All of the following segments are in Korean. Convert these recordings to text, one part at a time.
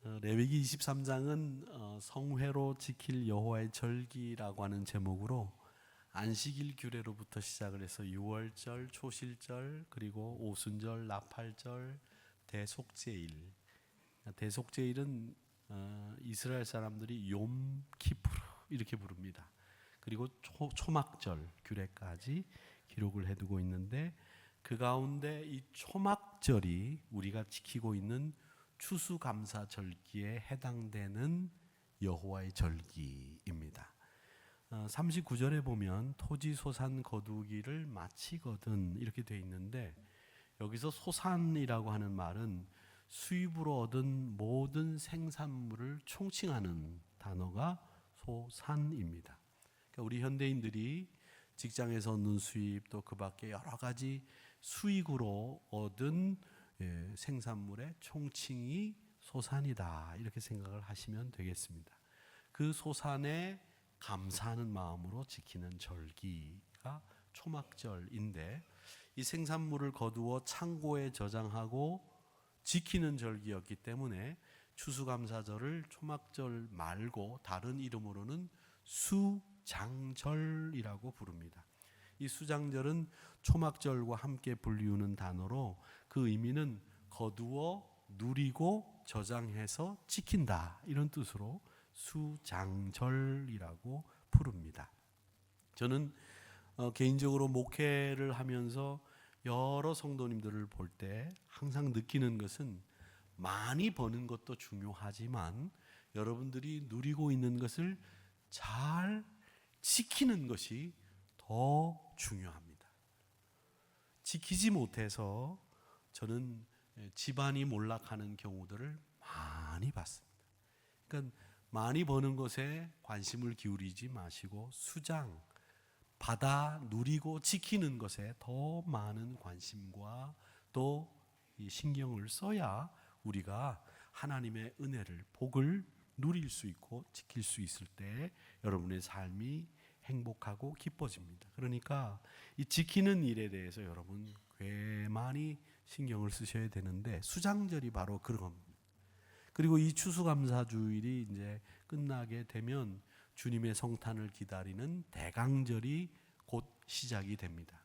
레위기 23장은 성회로 지킬 여호와의 절기라고 하는 제목으로 안식일 규례로부터 시작을 해서 유월절, 초실절, 그리고 오순절, 나팔절, 대속제일. 대속제일은 이스라엘 사람들이 욤 키푸르 이렇게 부릅니다. 그리고 초막절 규례까지 기록을 해두고 있는데, 그 가운데 이 초막절이 우리가 지키고 있는 추수감사절기에 해당되는 여호와의 절기입니다. 39절에 보면 토지 소산 거두기를 마치거든 이렇게 되어 있는데, 여기서 소산이라고 하는 말은 수입으로 얻은 모든 생산물을 총칭하는 단어가 소산입니다. 그러니까 우리 현대인들이 직장에서 얻는 수입, 또 그 밖에 여러 가지 수익으로 얻은 생산물의 총칭이 소산이다 이렇게 생각을 하시면 되겠습니다. 그 소산에 감사하는 마음으로 지키는 절기가 초막절인데, 이 생산물을 거두어 창고에 저장하고 지키는 절기였기 때문에 추수감사절을 초막절 말고 다른 이름으로는 수장절이라고 부릅니다. 이 수장절은 초막절과 함께 불리우는 단어로 그 의미는 거두어 누리고 저장해서 지킨다 이런 뜻으로 수장절이라고 부릅니다. 저는 개인적으로 목회를 하면서 여러 성도님들을 볼 때 항상 느끼는 것은, 많이 버는 것도 중요하지만 여러분들이 누리고 있는 것을 잘 지키는 것이 더 중요합니다. 지키지 못해서 저는 집안이 몰락하는 경우들을 많이 봤습니다. 그러니까 많이 버는 것에 관심을 기울이지 마시고 수장, 받아 누리고 지키는 것에 더 많은 관심과 또 신경을 써야 우리가 하나님의 은혜를, 복을 누릴 수 있고 지킬 수 있을 때 여러분의 삶이 행복하고 기뻐집니다. 그러니까 이 지키는 일에 대해서 여러분 꽤 많이 신경을 쓰셔야 되는데, 수장절이 바로 그런 겁니다. 그리고 이 추수감사주일이 이제 끝나게 되면 주님의 성탄을 기다리는 대강절이 곧 시작이 됩니다.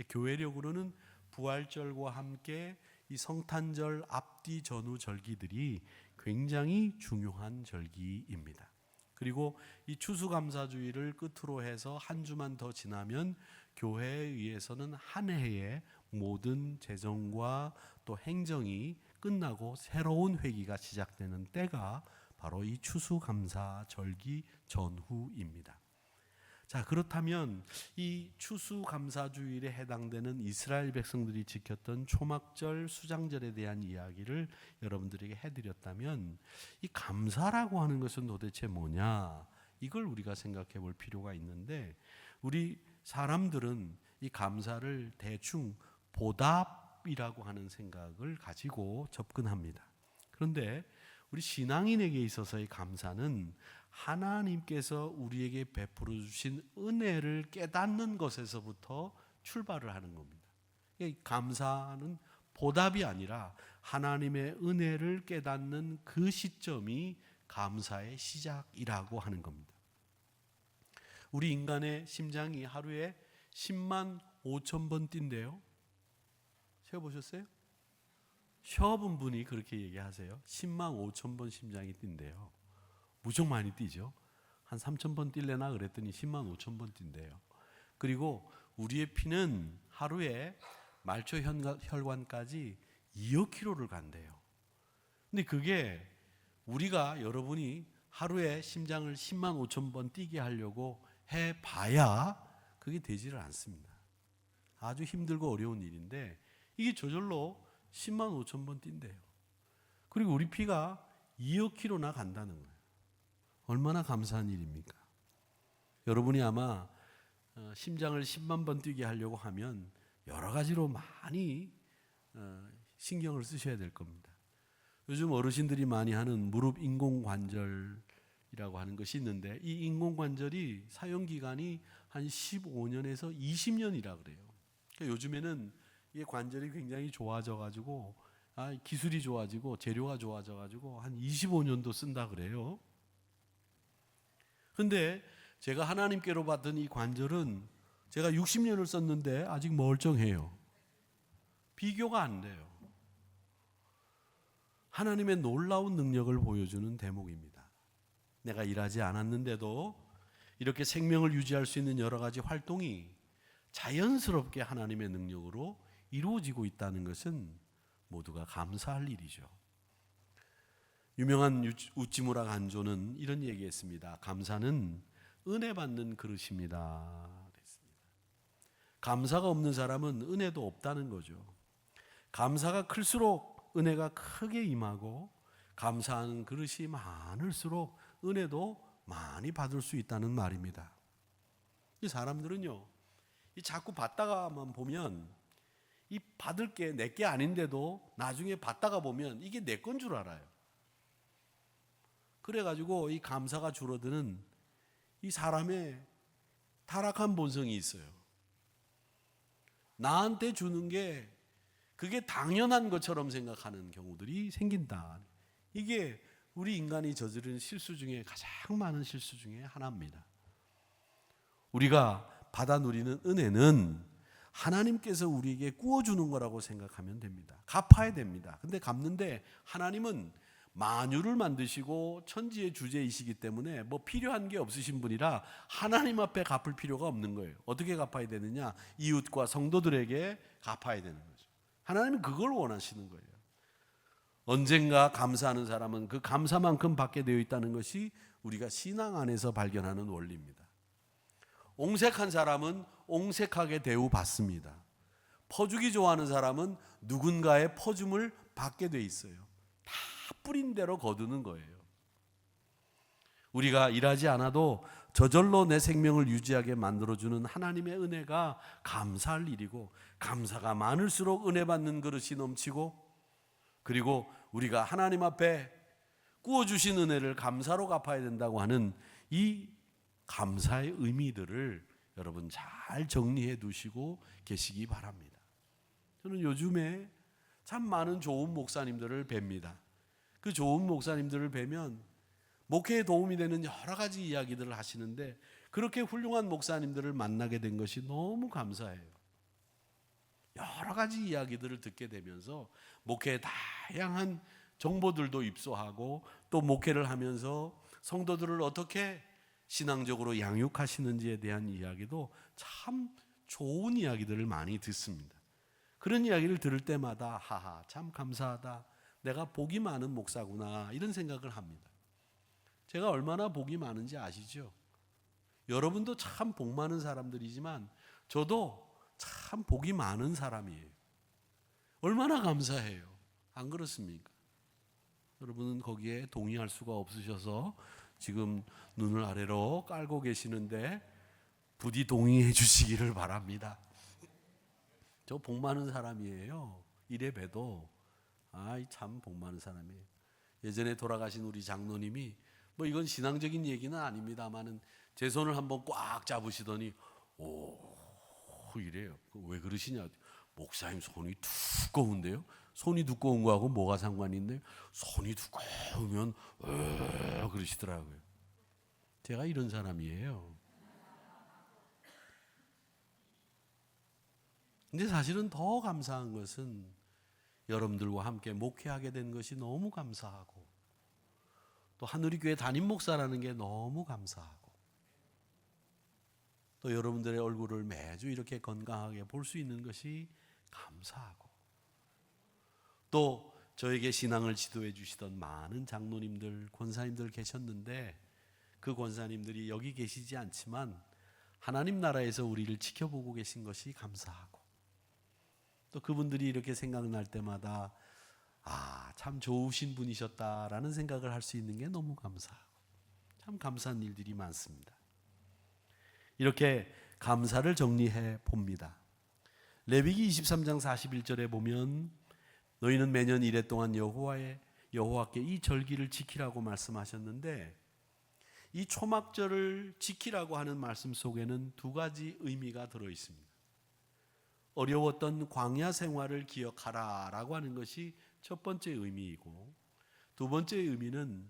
교회력으로는 부활절과 함께 이 성탄절 앞뒤 전후 절기들이 굉장히 중요한 절기입니다. 그리고 이 추수감사주일을 끝으로 해서 한 주만 더 지나면 교회에 의해서는 한 해의 모든 재정과 또 행정이 끝나고 새로운 회기가 시작되는 때가 바로 이 추수감사절기 전후입니다. 자, 그렇다면 이 추수감사주일에 해당되는 이스라엘 백성들이 지켰던 초막절, 수장절에 대한 이야기를 여러분들에게 해드렸다면, 이 감사라고 하는 것은 도대체 뭐냐, 이걸 우리가 생각해 볼 필요가 있는데, 우리 사람들은 이 감사를 대충 보답이라고 하는 생각을 가지고 접근합니다. 그런데 우리 신앙인에게 있어서의 감사는 하나님께서 우리에게 베풀어 주신 은혜를 깨닫는 것에서부터 출발을 하는 겁니다. 감사는 보답이 아니라 하나님의 은혜를 깨닫는 그 시점이 감사의 시작이라고 하는 겁니다. 우리 인간의 심장이 하루에 10만 5천 번 뛴대요. 세어보셨어요? 쉬어본 분이 그렇게 얘기하세요. 10만 5천 번 심장이 뛴대요. 무척 많이 뛰죠. 한 3천 번 뛸래나 그랬더니 10만 5천 번 뛴대요. 그리고 우리의 피는 하루에 말초 혈관까지 2억 킬로를 간대요. 근데 그게 우리가, 여러분이 하루에 심장을 10만 5천 번 뛰게 하려고 해봐야 그게 되지를 않습니다. 아주 힘들고 어려운 일인데 이게 저절로 10만 5천 번 뛴대요. 그리고 우리 피가 2억 킬로나 간다는 거예요. 얼마나 감사한 일입니까? 여러분이 아마 심장을 10만 번 뛰게 하려고 하면 여러 가지로 많이 신경을 쓰셔야 될 겁니다. 요즘 어르신들이 많이 하는 무릎 인공관절이라고 하는 것이 있는데, 이 인공관절이 사용기간이 한 15년에서 20년이라 그래요. 그러니까 요즘에는 이 관절이 굉장히 좋아져 가지고 기술이 좋아지고 재료가 좋아져가지고 한 25년도 쓴다 그래요. 근데 제가 하나님께로 받은 이 관절은 제가 60년을 썼는데 아직 멀쩡해요. 비교가 안 돼요. 하나님의 놀라운 능력을 보여주는 대목입니다. 내가 일하지 않았는데도 이렇게 생명을 유지할 수 있는 여러 가지 활동이 자연스럽게 하나님의 능력으로 이루어지고 있다는 것은 모두가 감사할 일이죠. 유명한 우찌무라 간조는 이런 얘기했습니다. 감사는 은혜 받는 그릇입니다. 감사가 없는 사람은 은혜도 없다는 거죠. 감사가 클수록 은혜가 크게 임하고 감사하는 그릇이 많을수록 은혜도 많이 받을 수 있다는 말입니다. 이 사람들은요, 이 자꾸 받다가만 보면 이 받을 게 내 게 아닌데도 나중에 받다가 보면 이게 내 건 줄 알아요. 그래가지고 이 감사가 줄어드는 이 사람의 타락한 본성이 있어요. 나한테 주는 게 그게 당연한 것처럼 생각하는 경우들이 생긴다. 이게 우리 인간이 저지른 실수 중에 가장 많은 실수 중에 하나입니다. 우리가 받아 누리는 은혜는 하나님께서 우리에게 구워주는 거라고 생각하면 됩니다. 갚아야 됩니다. 근데 갚는데 하나님은 만유를 만드시고 천지의 주제이시기 때문에 뭐 필요한 게 없으신 분이라 하나님 앞에 갚을 필요가 없는 거예요. 어떻게 갚아야 되느냐? 이웃과 성도들에게 갚아야 되는 거죠. 하나님은 그걸 원하시는 거예요. 언젠가 감사하는 사람은 그 감사만큼 받게 되어 있다는 것이 우리가 신앙 안에서 발견하는 원리입니다. 옹색한 사람은 옹색하게 대우받습니다. 퍼주기 좋아하는 사람은 누군가의 퍼줌을 받게 돼 있어요. 다 뿌린 대로 거두는 거예요. 우리가 일하지 않아도 저절로 내 생명을 유지하게 만들어주는 하나님의 은혜가 감사할 일이고, 감사가 많을수록 은혜 받는 그릇이 넘치고, 그리고 우리가 하나님 앞에 구워주신 은혜를 감사로 갚아야 된다고 하는 이 감사의 의미들을 여러분 잘 정리해 두시고 계시기 바랍니다. 저는 요즘에 참 많은 좋은 목사님들을 뵙니다. 그 좋은 목사님들을 뵈면 목회에 도움이 되는 여러 가지 이야기들을 하시는데, 그렇게 훌륭한 목사님들을 만나게 된 것이 너무 감사해요. 여러 가지 이야기들을 듣게 되면서 목회에 다양한 정보들도 입수하고, 또 목회를 하면서 성도들을 어떻게 신앙적으로 양육하시는지에 대한 이야기도 참 좋은 이야기들을 많이 듣습니다. 그런 이야기를 들을 때마다 하하, 참 감사하다, 내가 복이 많은 목사구나, 이런 생각을 합니다. 제가 얼마나 복이 많은지 아시죠? 여러분도 참 복 많은 사람들이지만 저도 참 복이 많은 사람이에요. 얼마나 감사해요. 안 그렇습니까? 여러분은 거기에 동의할 수가 없으셔서 지금 눈을 아래로 깔고 계시는데 부디 동의해 주시기를 바랍니다. 저 복 많은 사람이에요. 이래 봬도 참 복 많은 사람이에요. 예전에 돌아가신 우리 장로님이, 뭐 이건 신앙적인 얘기는 아닙니다만은, 제 손을 한번 꽉 잡으시더니 이래요. 왜 그러시냐? 목사님 손이 두꺼운데요? 손이 두꺼운 거하고 뭐가 상관이 있나요? 손이 두꺼우면 그러시더라고요. 제가 이런 사람이에요. 근데 사실은 더 감사한 것은 여러분들과 함께 목회하게 된 것이 너무 감사하고, 또 하누리교회 담임 목사라는 게 너무 감사하고, 또 여러분들의 얼굴을 매주 이렇게 건강하게 볼 수 있는 것이 감사하고, 또 저에게 신앙을 지도해 주시던 많은 장로님들, 권사님들 계셨는데, 그 권사님들이 여기 계시지 않지만 하나님 나라에서 우리를 지켜보고 계신 것이 감사하고, 또 그분들이 이렇게 생각날 때마다 참 좋으신 분이셨다라는 생각을 할 수 있는 게 너무 감사하고, 참 감사한 일들이 많습니다. 이렇게 감사를 정리해 봅니다. 레위기 23장 41절에 보면, 너희는 매년 이래 동안 여호와께 이 절기를 지키라고 말씀하셨는데, 이 초막절을 지키라고 하는 말씀 속에는 두 가지 의미가 들어 있습니다. 어려웠던 광야 생활을 기억하라라고 하는 것이 첫 번째 의미이고, 두 번째 의미는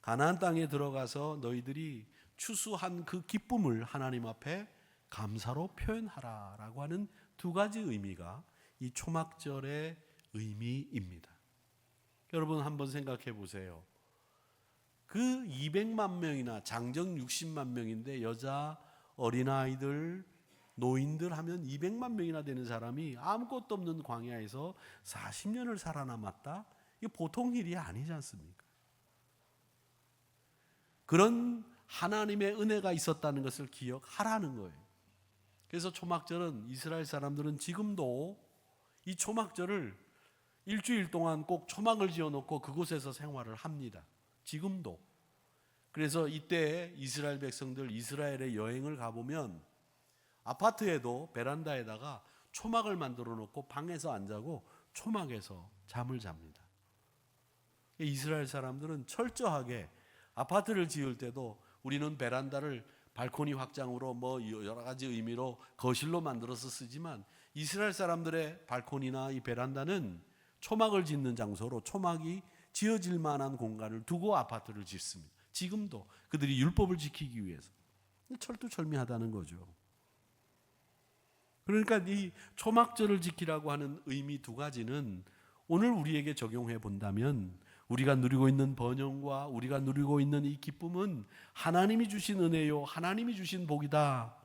가나안 땅에 들어가서 너희들이 추수한 그 기쁨을 하나님 앞에 감사로 표현하라라고 하는 두 가지 의미가 이 초막절의 의미입니다. 여러분 한번 생각해 보세요. 그 200만 명이나 장정 60만 명인데 여자, 어린아이들, 노인들 하면 200만 명이나 되는 사람이 아무것도 없는 광야에서 40년을 살아남았다? 이게 보통 일이 아니지 않습니까? 그런 하나님의 은혜가 있었다는 것을 기억하라는 거예요. 그래서 초막절은 이스라엘 사람들은 지금도 이 초막절을 일주일 동안 꼭 초막을 지어놓고 그곳에서 생활을 합니다. 지금도. 그래서 이때 이스라엘 백성들 이스라엘에 여행을 가보면 아파트에도 베란다에다가 초막을 만들어 놓고 방에서 안 자고 초막에서 잠을 잡니다. 이스라엘 사람들은 철저하게 아파트를 지을 때도 우리는 베란다를 발코니 확장으로 뭐 여러 가지 의미로 거실로 만들어서 쓰지만 이스라엘 사람들의 발코니나 이 베란다는 초막을 짓는 장소로 초막이 지어질 만한 공간을 두고 아파트를 짓습니다. 지금도 그들이 율법을 지키기 위해서. 철두철미하다는 거죠. 그러니까 이 초막절을 지키라고 하는 의미 두 가지는 오늘 우리에게 적용해 본다면 우리가 누리고 있는 번영과 우리가 누리고 있는 이 기쁨은 하나님이 주신 은혜요, 하나님이 주신 복이다.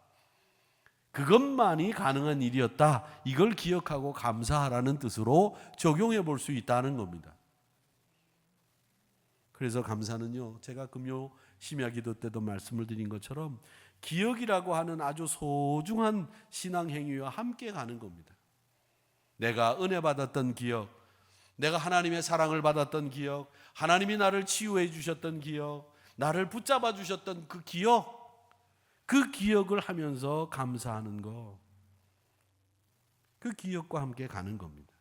그것만이 가능한 일이었다. 이걸 기억하고 감사하라는 뜻으로 적용해 볼 수 있다는 겁니다. 그래서 감사는요, 제가 금요 심야 기도 때도 말씀을 드린 것처럼 기억이라고 하는 아주 소중한 신앙 행위와 함께 가는 겁니다. 내가 은혜 받았던 기억, 내가 하나님의 사랑을 받았던 기억, 하나님이 나를 치유해 주셨던 기억, 나를 붙잡아 주셨던 그 기억, 그 기억을 하면서 감사하는 거, 그 기억과 함께 가는 겁니다.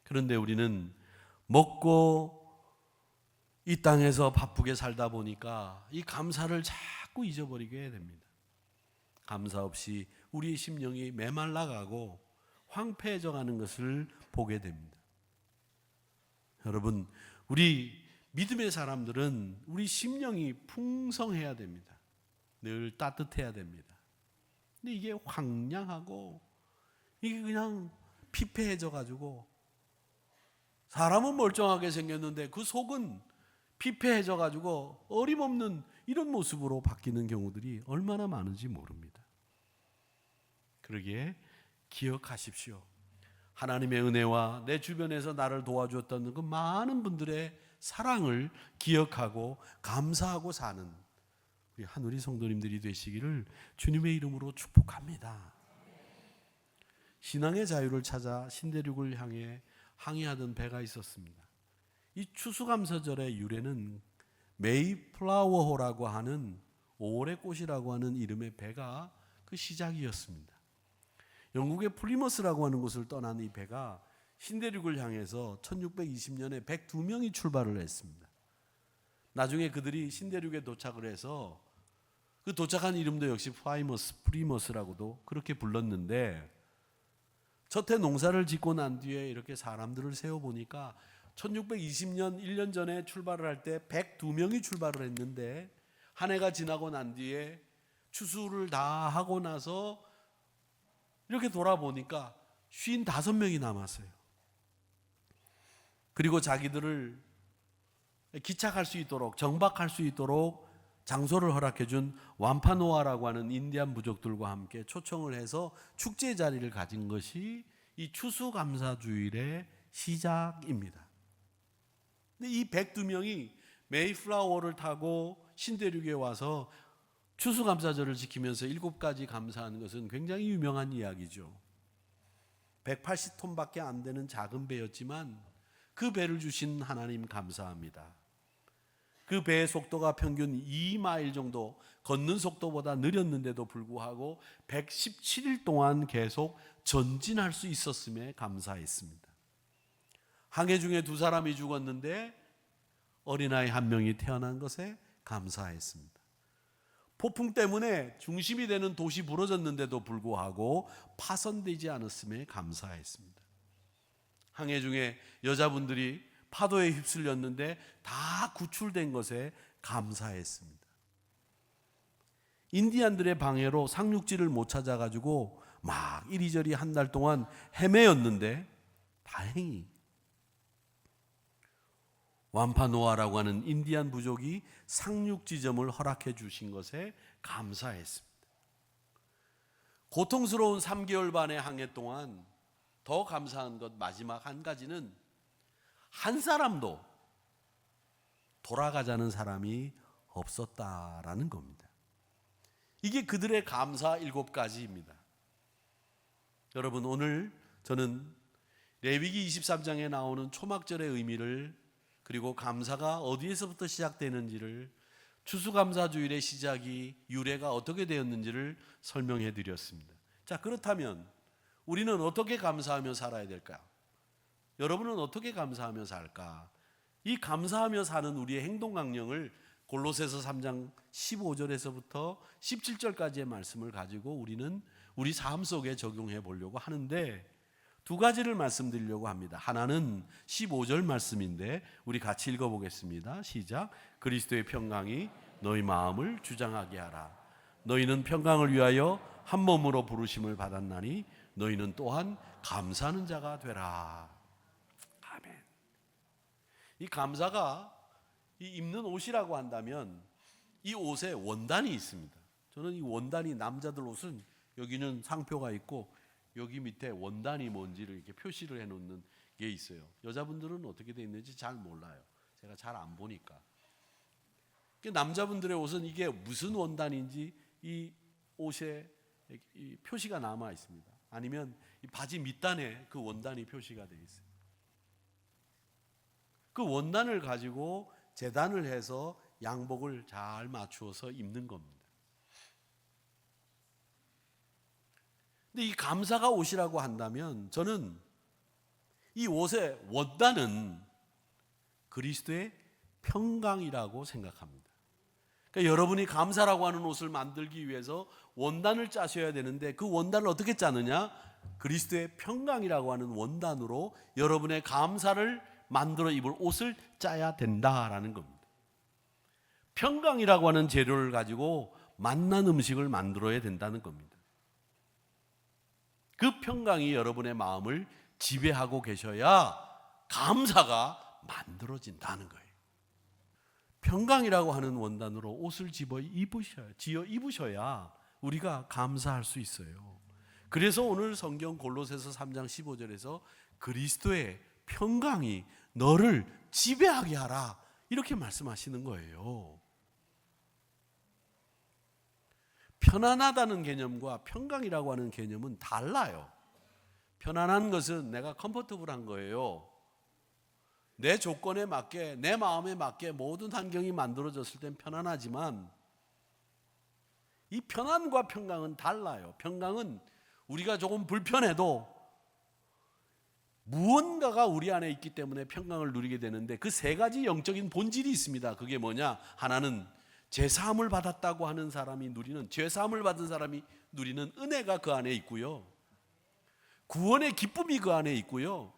그런데 우리는 먹고 이 땅에서 바쁘게 살다 보니까 이 감사를 자꾸 잊어버리게 됩니다. 감사 없이 우리의 심령이 메말라가고 황폐해져 가는 것을 보게 됩니다. 여러분, 우리 믿음의 사람들은 우리 심령이 풍성해야 됩니다. 늘 따뜻해야 됩니다. 근데 이게 황량하고 이게 그냥 피폐해져 가지고 사람은 멀쩡하게 생겼는데 그 속은 피폐해져 가지고 어림없는 이런 모습으로 바뀌는 경우들이 얼마나 많은지 모릅니다. 그러기에 기억하십시오. 하나님의 은혜와 내 주변에서 나를 도와주었던 그 많은 분들의 사랑을 기억하고 감사하고 사는 우리 한우리 성도님들이 되시기를 주님의 이름으로 축복합니다. 신앙의 자유를 찾아 신대륙을 향해 항해하던 배가 있었습니다. 이 추수감사절의 유래는 메이플라워호라고 하는 5월의 꽃이라고 하는 이름의 배가 그 시작이었습니다. 영국의 플리머스라고 하는 곳을 떠난 이 배가 신대륙을 향해서 1620년에 102명이 출발을 했습니다. 나중에 그들이 신대륙에 도착을 해서 그 도착한 이름도 역시 프리머스라고도 그렇게 불렀는데 첫 해 농사를 짓고 난 뒤에 이렇게 사람들을 세워보니까 1620년 1년 전에 출발을 할 때 102명이 출발을 했는데 한 해가 지나고 난 뒤에 추수를 다 하고 나서 이렇게 돌아보니까 55명이 남았어요. 그리고 자기들을 기착할 수 있도록 정박할 수 있도록 장소를 허락해준 완파노아라고 하는 인디안 부족들과 함께 초청을 해서 축제 자리를 가진 것이 이 추수감사주일의 시작입니다. 근데 이 102명이 메이플라워를 타고 신대륙에 와서 추수감사절을 지키면서 7가지 감사하는 것은 굉장히 유명한 이야기죠. 180톤밖에 안 되는 작은 배였지만 그 배를 주신 하나님 감사합니다. 그 배의 속도가 평균 2마일 정도 걷는 속도보다 느렸는데도 불구하고 117일 동안 계속 전진할 수 있었음에 감사했습니다. 항해 중에 2사람이 죽었는데 어린아이 1명이 태어난 것에 감사했습니다. 폭풍 때문에 중심이 되는 도시 부러졌는데도 불구하고 파손되지 않았음에 감사했습니다. 항해 중에 여자분들이 파도에 휩쓸렸는데 다 구출된 것에 감사했습니다. 인디안들의 방해로 상륙지를 못 찾아가지고 막 이리저리 한 달 동안 헤매었는데 다행히 완파노아라고 하는 인디안 부족이 상륙 지점을 허락해 주신 것에 감사했습니다. 고통스러운 3개월 반의 항해 동안 더 감사한 것 마지막 한 가지는 한 사람도 돌아가자는 사람이 없었다라는 겁니다. 이게 그들의 감사 7가지입니다. 여러분, 오늘 저는 레위기 23장에 나오는 초막절의 의미를, 그리고 감사가 어디에서부터 시작되는지를, 추수감사주일의 시작이, 유래가 어떻게 되었는지를 설명해 드렸습니다. 자, 그렇다면 우리는 어떻게 감사하며 살아야 될까요? 여러분은 어떻게 감사하며 살까? 이 감사하며 사는 우리의 행동 강령을 골로새서 3장 15절에서부터 17절까지의 말씀을 가지고 우리는 우리 삶 속에 적용해 보려고 하는데, 2가지를 말씀드리려고 합니다. 하나는 15절 말씀인데 우리 같이 읽어보겠습니다. 시작. 그리스도의 평강이 너희 마음을 주장하게 하라. 너희는 평강을 위하여 한 몸으로 부르심을 받았나니 너희는 또한 감사하는 자가 되라. 아멘. 이 감사가 이 입는 옷이라고 한다면 이 옷에 원단이 있습니다. 저는 이 원단이, 남자들 옷은 여기는 상표가 있고 여기 밑에 원단이 뭔지를 이렇게 표시를 해놓는 게 있어요. 여자분들은 어떻게 되어 있는지 잘 몰라요. 제가 잘 안 보니까. 남자분들의 옷은 이게 무슨 원단인지 이 옷에 이 표시가 남아 있습니다. 아니면 이 바지 밑단에 그 원단이 표시가 되어 있어요. 그 원단을 가지고 재단을 해서 양복을 잘 맞추어서 입는 겁니다. 근데 이 감사가 옷이라고 한다면 저는 이 옷의 원단은 그리스도의 평강이라고 생각합니다. 그러니까 여러분이 감사라고 하는 옷을 만들기 위해서 원단을 짜셔야 되는데, 그 원단을 어떻게 짜느냐? 그리스도의 평강이라고 하는 원단으로 여러분의 감사를 만들어 입을 옷을 짜야 된다라는 겁니다. 평강이라고 하는 재료를 가지고 맛난 음식을 만들어야 된다는 겁니다. 그 평강이 여러분의 마음을 지배하고 계셔야 감사가 만들어진다는 거예요. 평강이라고 하는 원단으로 옷을 지어 입으셔야 우리가 감사할 수 있어요. 그래서 오늘 성경 골로새서 3장 15절에서 그리스도의 평강이 너를 지배하게 하라, 이렇게 말씀하시는 거예요. 편안하다는 개념과 평강이라고 하는 개념은 달라요. 편안한 것은 내가 컴포터블한 거예요. 내 조건에 맞게, 내 마음에 맞게 모든 환경이 만들어졌을 땐 편안하지만, 이 편안과 평강은 달라요. 평강은 우리가 조금 불편해도 무언가가 우리 안에 있기 때문에 평강을 누리게 되는데, 그 3가지 영적인 본질이 있습니다. 그게 뭐냐? 하나는 죄사함을 받았다고 하는 사람이 누리는, 죄사함을 받은 사람이 누리는 은혜가 그 안에 있고요, 구원의 기쁨이 그 안에 있고요,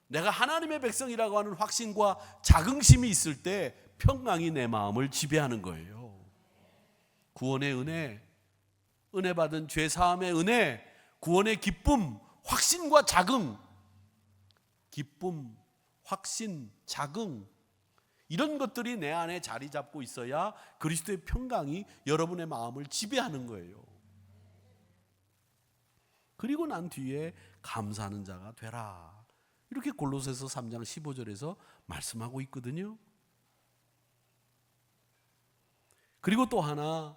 내가 하나님의 백성이라고 하는 확신과 자긍심이 있을 때 평강이 내 마음을 지배하는 거예요. 구원의 은혜, 은혜 받은 죄사함의 은혜, 구원의 기쁨, 확신과 자긍, 기쁨, 확신, 자긍, 이런 것들이 내 안에 자리 잡고 있어야 그리스도의 평강이 여러분의 마음을 지배하는 거예요. 그리고 난 뒤에 감사하는 자가 되라, 이렇게 골로새서 3장 15절에서 말씀하고 있거든요. 그리고 또 하나,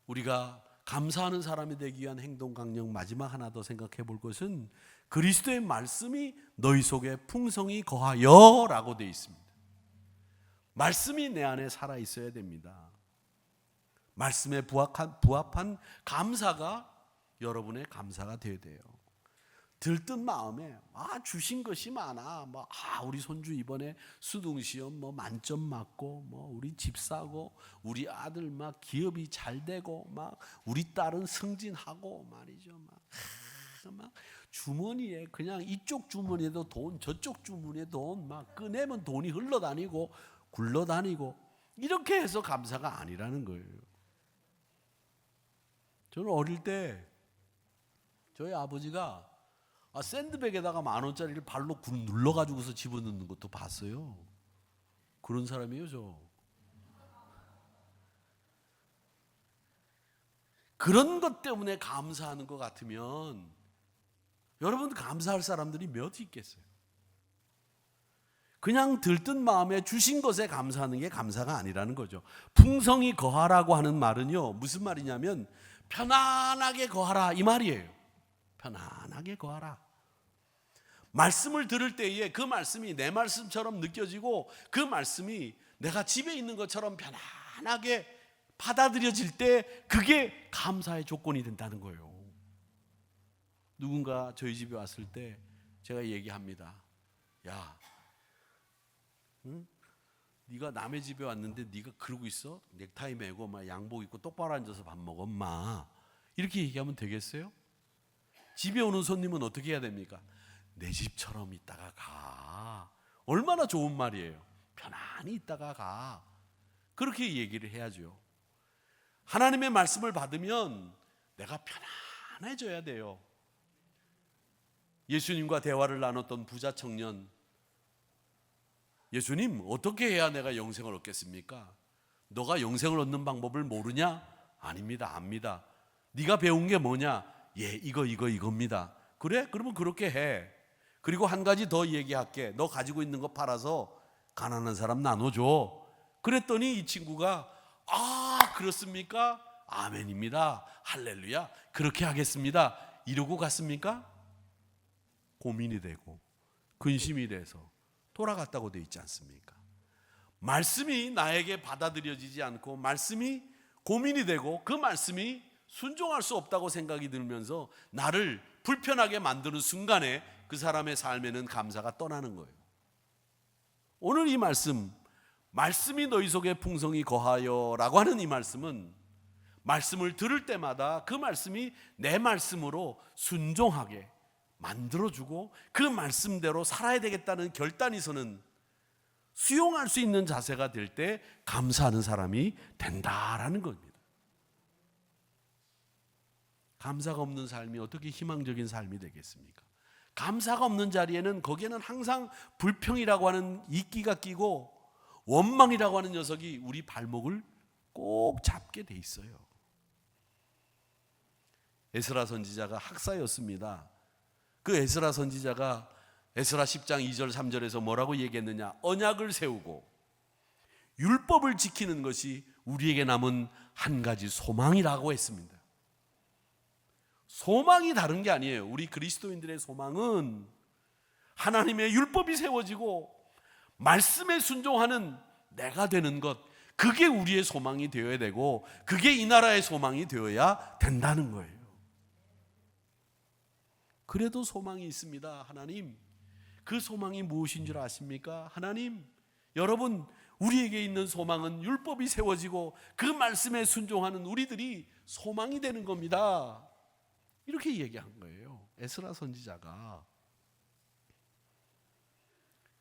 우리가 감사하는 사람이 되기 위한 행동 강령 마지막 하나 더 생각해 볼 것은 그리스도의 말씀이 너희 속에 풍성히 거하여 라고 되어 있습니다. 말씀이 내 안에 살아 있어야 됩니다. 말씀에 부합한 감사가 여러분의 감사가 되어야 돼요. 들뜬 마음에 주신 것이 많아, 우리 손주 이번에 수능시험 만점 맞고, 우리 집 사고, 우리 아들 기업이 잘 되고, 우리 딸은 승진하고 말이죠. 막 주머니에 그냥 이쪽 주머니에도 돈, 저쪽 주머니에 돈 막 꺼내면 돈이 흘러다니고 굴러다니고 이렇게 해서 감사가 아니라는 거예요. 저는 어릴 때 저희 아버지가 샌드백에다가 10,000원짜리를 발로 눌러가지고서 집어넣는 것도 봤어요. 그런 사람이에요, 저. 그런 것 때문에 감사하는 것 같으면 여러분 감사할 사람들이 몇 있겠어요? 그냥 들뜬 마음에 주신 것에 감사하는 게 감사가 아니라는 거죠. 풍성이 거하라고 하는 말은요, 무슨 말이냐면 편안하게 거하라 이 말이에요. 편안하게 거하라. 말씀을 들을 때에 그 말씀이 내 말씀처럼 느껴지고 그 말씀이 내가 집에 있는 것처럼 편안하게 받아들여질 때 그게 감사의 조건이 된다는 거예요. 누군가 저희 집에 왔을 때 제가 얘기합니다. 야, 응? 네가 남의 집에 왔는데 네가 그러고 있어? 넥타이 매고 막 양복 입고 똑바로 앉아서 밥 먹어, 엄마. 이렇게 얘기하면 되겠어요? 집에 오는 손님은 어떻게 해야 됩니까? 내 집처럼 있다가 가. 얼마나 좋은 말이에요. 편안히 있다가 가. 그렇게 얘기를 해야죠. 하나님의 말씀을 받으면 내가 편안해져야 돼요. 예수님과 대화를 나눴던 부자 청년, 예수님, 어떻게 해야 내가 영생을 얻겠습니까? 너가 영생을 얻는 방법을 모르냐? 아닙니다. 압니다. 네가 배운 게 뭐냐? 예, 이겁니다. 그래? 그러면 그렇게 해. 그리고 한 가지 더 얘기할게. 너 가지고 있는 거 팔아서 가난한 사람 나눠줘. 그랬더니 이 친구가 그렇습니까? 아멘입니다. 할렐루야. 그렇게 하겠습니다. 이러고 갔습니까? 고민이 되고 근심이 돼서 돌아갔다고 돼 있지 않습니까? 말씀이 나에게 받아들여지지 않고 말씀이 고민이 되고 그 말씀이 순종할 수 없다고 생각이 들면서 나를 불편하게 만드는 순간에 그 사람의 삶에는 감사가 떠나는 거예요. 오늘 이 말씀이 너희 속에 풍성히 거하여 라고 하는 이 말씀은 말씀을 들을 때마다 그 말씀이 내 말씀으로 순종하게 만들어주고 그 말씀대로 살아야 되겠다는 결단이 서는 수용할 수 있는 자세가 될 때 감사하는 사람이 된다라는 겁니다. 감사가 없는 삶이 어떻게 희망적인 삶이 되겠습니까? 감사가 없는 자리에는 거기에는 항상 불평이라고 하는 이끼가 끼고 원망이라고 하는 녀석이 우리 발목을 꼭 잡게 돼 있어요. 에스라 선지자가 학사였습니다. 그 에스라 선지자가 에스라 10장 2절 3절에서 뭐라고 얘기했느냐? 언약을 세우고 율법을 지키는 것이 우리에게 남은 한 가지 소망이라고 했습니다. 소망이 다른 게 아니에요. 우리 그리스도인들의 소망은 하나님의 율법이 세워지고 말씀에 순종하는 내가 되는 것, 그게 우리의 소망이 되어야 되고 그게 이 나라의 소망이 되어야 된다는 거예요. 그래도 소망이 있습니다. 하나님, 그 소망이 무엇인 줄 아십니까? 하나님, 여러분, 우리에게 있는 소망은 율법이 세워지고 그 말씀에 순종하는 우리들이 소망이 되는 겁니다. 이렇게 얘기한 거예요. 에스라 선지자가.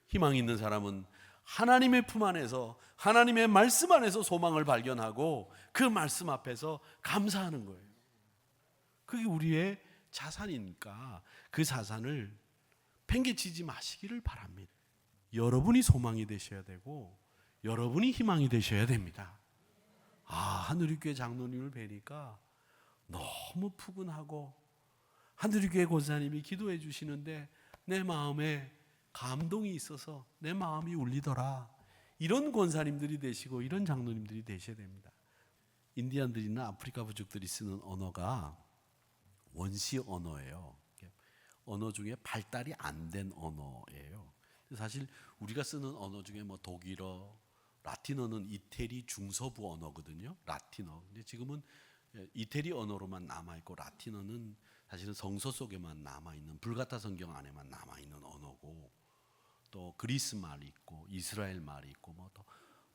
희망 있는 사람은 하나님의 품 안에서 하나님의 말씀 안에서 소망을 발견하고 그 말씀 앞에서 감사하는 거예요. 그게 우리의 자산이니까 그 자산을 팽개치지 마시기를 바랍니다. 여러분이 소망이 되셔야 되고 여러분이 희망이 되셔야 됩니다. 하늘의교회 장로님을 뵈니까 너무 푸근하고 하늘의교회 권사님이 기도해 주시는데 내 마음에 감동이 있어서 내 마음이 울리더라. 이런 권사님들이 되시고 이런 장로님들이 되셔야 됩니다. 인디안들이나 아프리카 부족들이 쓰는 언어가 원시 언어예요. 언어 중에 발달이 안 된 언어예요. 사실 우리가 쓰는 언어 중에 뭐 독일어, 라틴어는 이태리 중서부 언어거든요. 라틴어. 근데 지금은 이태리 언어로만 남아 있고 라틴어는 사실은 성서 속에만 남아 있는 불가타 성경 안에만 남아 있는 언어고 또 그리스 말이 있고 이스라엘 말이 있고 뭐 또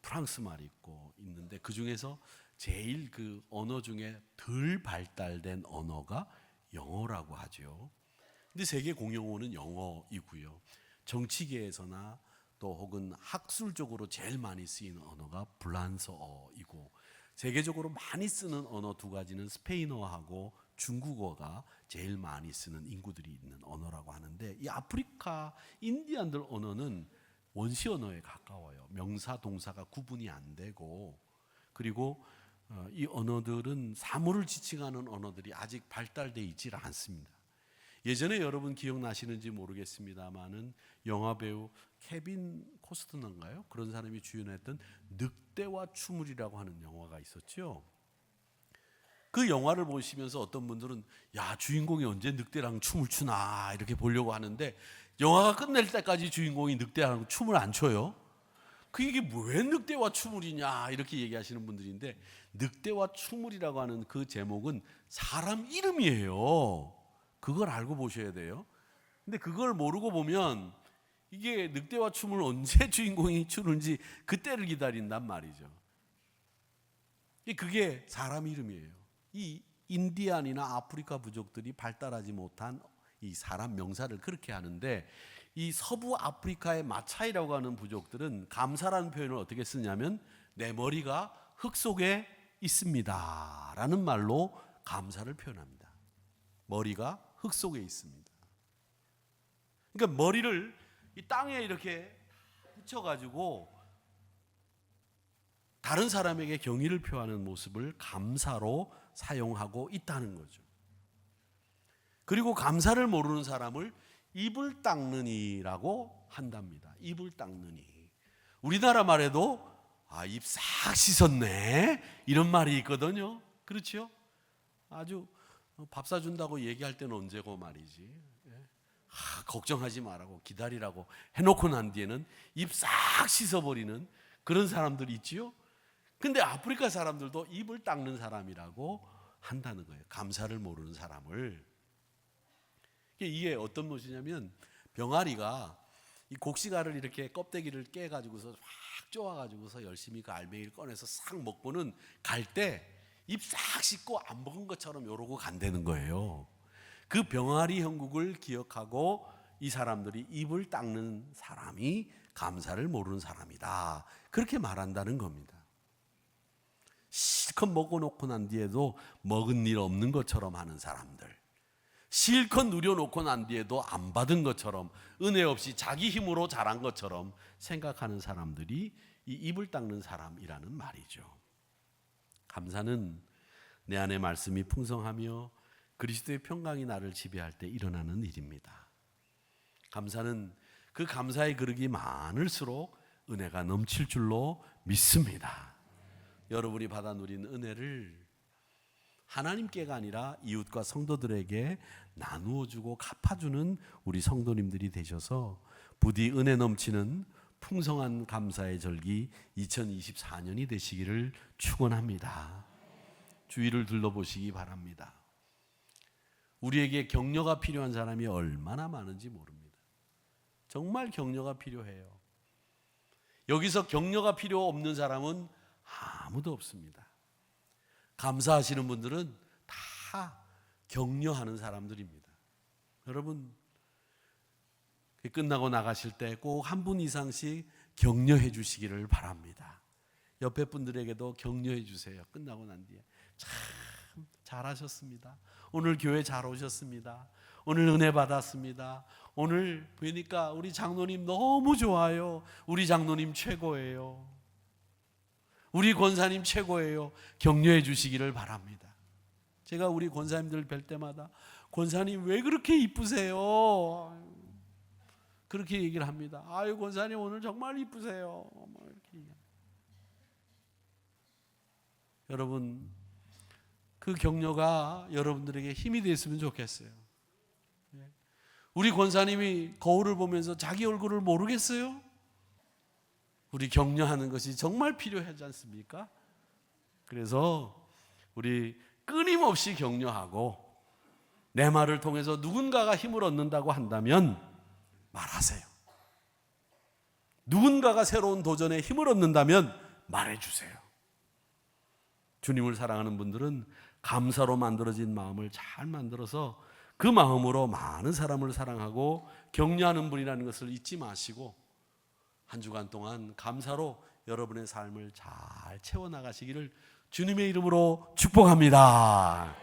프랑스 말이 있고 있는데 그 중에서 제일 그 언어 중에 덜 발달된 언어가 영어라고 하죠. 근데 세계 공용어는 영어이고요. 정치계에서나 또 혹은 학술적으로 제일 많이 쓰이는 언어가 불란서어이고, 세계적으로 많이 쓰는 언어 두 가지는 스페인어하고 중국어가 제일 많이 쓰는 인구들이 있는 언어라고 하는데, 이 아프리카 인디안들 언어는 원시 언어에 가까워요. 명사 동사가 구분이 안 되고, 그리고 이 언어들은 사물을 지칭하는 언어들이 아직 발달되어 있지 않습니다. 예전에 여러분 기억나시는지 모르겠습니다만은 영화배우 케빈 코스트너인가요? 그런 사람이 주연했던 늑대와 추물이라고 하는 영화가 있었죠. 그 영화를 보시면서 어떤 분들은 야, 주인공이 언제 늑대랑 춤을 추나 이렇게 보려고 하는데, 영화가 끝낼 때까지 주인공이 늑대랑 춤을 안 춰요. 그게 왜 늑대와 추물이냐 이렇게 얘기하시는 분들인데, 늑대와 추물이라고 하는 그 제목은 사람 이름이에요. 그걸 알고 보셔야 돼요. 근데 그걸 모르고 보면 이게 늑대와 춤을 언제 주인공이 추는지 그때를 기다린단 말이죠. 그게 사람 이름이에요. 이 인디안이나 아프리카 부족들이 발달하지 못한 이 사람 명사를 그렇게 하는데, 이 서부 아프리카의 마차이라고 하는 부족들은 감사라는 표현을 어떻게 쓰냐면 내 머리가 흙 속에 있습니다 라는 말로 감사를 표현합니다. 머리가 흙 속에 있습니다. 그러니까 머리를 이 땅에 이렇게 붙여가지고 다른 사람에게 경의를 표하는 모습을 감사로 사용하고 있다는 거죠. 그리고 감사를 모르는 사람을 입을 닦느니라고 한답니다. 입을 닦느니. 우리나라 말에도 입 싹 씻었네 이런 말이 있거든요. 그렇죠? 아주 밥 사준다고 얘기할 때는 언제고 말이지. 걱정하지 말라고 기다리라고 해놓고 난 뒤에는 입 싹 씻어버리는 그런 사람들이 있지요. 근데 아프리카 사람들도 입을 닦는 사람이라고 한다는 거예요. 감사를 모르는 사람을. 이게 어떤 것이냐면, 병아리가 이 곡식알을 이렇게 껍데기를 깨가지고서 확 쪼아가지고서 열심히 그 알맹이를 꺼내서 싹 먹고는 갈 때 입 싹 씻고 안 먹은 것처럼 이러고 간다는 거예요. 그 병아리 형국을 기억하고 이 사람들이 입을 닦는 사람이 감사를 모르는 사람이다, 그렇게 말한다는 겁니다. 실컷 먹어놓고 난 뒤에도 먹은 일 없는 것처럼 하는 사람들, 실컷 누려놓고 난 뒤에도 안 받은 것처럼, 은혜 없이 자기 힘으로 잘한 것처럼 생각하는 사람들이 이 입을 닦는 사람이라는 말이죠. 감사는 내 안에 말씀이 풍성하며 그리스도의 평강이 나를 지배할 때 일어나는 일입니다. 감사는 그 감사의 그릇이 많을수록 은혜가 넘칠 줄로 믿습니다. 여러분이 받아 누린 은혜를 하나님께가 아니라 이웃과 성도들에게 나누어주고 갚아주는 우리 성도님들이 되셔서 부디 은혜 넘치는 풍성한 감사의 절기 2024년이 되시기를 축원합니다. 주위를 둘러보시기 바랍니다. 우리에게 격려가 필요한 사람이 얼마나 많은지 모릅니다. 정말 격려가 필요해요. 여기서 격려가 필요 없는 사람은 아무도 없습니다. 감사하시는 분들은 다 격려하는 사람들입니다. 여러분, 끝나고 나가실 때 꼭 한 분 이상씩 격려해 주시기를 바랍니다. 옆에 분들에게도 격려해 주세요. 끝나고 난 뒤에 참 잘하셨습니다. 오늘 교회 잘 오셨습니다. 오늘 은혜 받았습니다. 오늘 보니까 우리 장로님 너무 좋아요. 우리 장로님 최고예요. 우리 권사님 최고예요. 격려해 주시기를 바랍니다. 제가 우리 권사님들 뵐 때마다 권사님 왜 그렇게 이쁘세요? 그렇게 얘기를 합니다. 아유, 권사님 오늘 정말 이쁘세요. 이렇게. 여러분, 그 격려가 여러분들에게 힘이 됐으면 좋겠어요. 우리 권사님이 거울을 보면서 자기 얼굴을 모르겠어요? 우리 격려하는 것이 정말 필요하지 않습니까? 그래서 우리 끊임없이 격려하고, 내 말을 통해서 누군가가 힘을 얻는다고 한다면 말하세요. 누군가가 새로운 도전에 힘을 얻는다면 말해주세요. 주님을 사랑하는 분들은 감사로 만들어진 마음을 잘 만들어서 그 마음으로 많은 사람을 사랑하고 격려하는 분이라는 것을 잊지 마시고 한 주간 동안 감사로 여러분의 삶을 잘 채워나가시기를 주님의 이름으로 축복합니다.